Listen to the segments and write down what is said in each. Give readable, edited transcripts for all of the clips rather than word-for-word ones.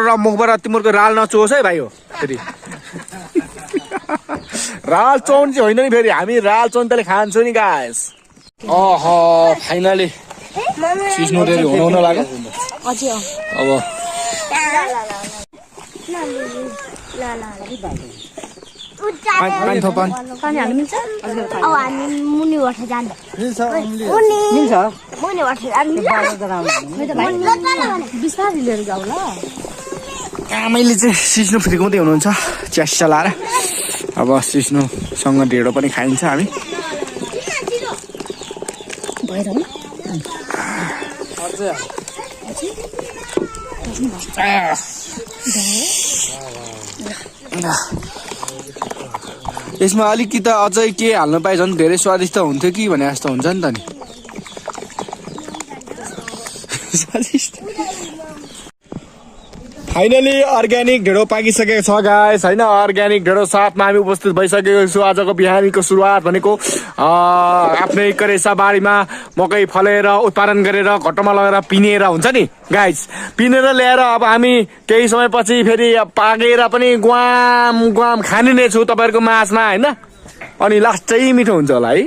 र मुखबाट तिम्रो राल नचोस् है भाइ हो फेरि राल चौन चाहिँ होइन नि फेरि हामी राल चौन्तले खान्छौँ नि गाइस अह फाइनली सिस्नो डेरी हुन लाग्यो अब पानी थप पानी हाल्नु मिल्छ अब हामी मुनिबाट जानु मुनिबाट जानु बिस्तारै लिएर जाऊ ल आमैले चाहिँ सिस्नो फ्रिकाउँदै हुनुहुन्छ च्यास्सा लाएर अब सिस्नोसँग ढेँडो पनि खाइन्छ हामी यसमा अलिकति अझै के हाल्नु पाए झन् धेरै स्वादिष्ट हुन्थ्यो कि भने जस्तो हुन्छ नि त नि फाइनली अर्ग्यानिक ढेँडो पाकिसकेको छ गाइस होइन अर्ग्यानिक ढेँडो साथमा हामी उपस्थित भइसकेको छु आजको बिहानीको सुरुवात भनेको आफ्नै करेसा बारीमा मकै फलेर उत्पादन गरेर घट्टोमा लगेर पिनेर हुन्छ नि गाइस पिनेर ल्याएर अब हामी केही समयपछि फेरि पाकेर पनि ग्वाम ग्वाम खाने नै छु तपाईँहरूको माझमा होइन अनि लास्टै मिठो हुन्छ होला है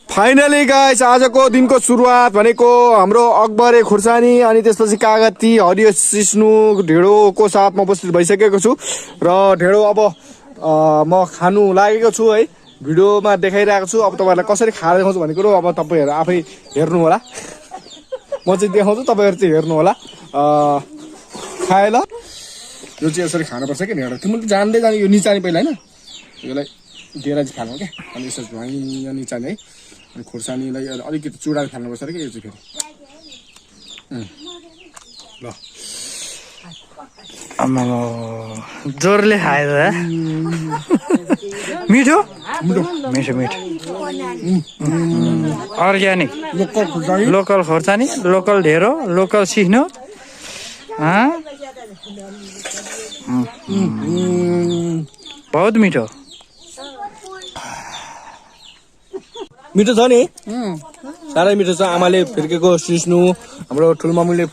फाइनली गाइस आजको दिनको सुरुवात भनेको हाम्रो अकबरे खुर्सानी अनि त्यसपछि कागती हरियो सिस्नु ढेँडोको साथमा उपस्थित भइसकेको छु र ढेँडो अब म खानु लागेको छु है भिडियोमा देखाइरहेको छु अब तपाईँहरूलाई कसरी खाएर देखाउँछु भन्ने कुरो अब तपाईँहरू आफै हेर्नु होला म चाहिँ देखाउँछु तपाईँहरू चाहिँ हेर्नु होला खाए ल यो चाहिँ यसरी खानुपर्छ कि ढेँडो तिमीले जान्दै जाने यो निचाने पहिला होइन यसलाई डेरा चाहिँ खानु क्या अनि यसो झुवाइँ निचाने है अनि खुर्सानीलाई अलिकति चुडाले खानुपर्छ अरे कि यो चाहिँ फेरि ल जोरले खाएर मिठो मिठो मिठो अर्ग्यानिक लोकल खोर्सानी लोकल ढेँडो लोकल सिस्नो बहुत मिठो मिठो छ नि साह्रै मिठो छ आमाले फिर्केको सिस्नु हाम्रो ठुलमम्मीले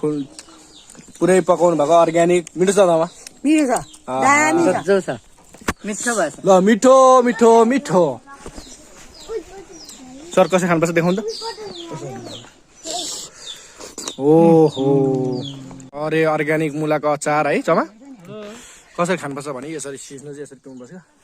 पुरै पकाउनु भएको अर्ग्यानिक मिठो छ आमा मिठो छ मिठो भएछ ल मिठो मिठो मिठो सर कसरी खानुपर्छ देखाउनु त ओहो अरे अर्ग्यानिक मुलाको अचार है चमा कसरी खानुपर्छ भने यसरी सिस्नु चाहिँ यसरी पिउनुपर्छ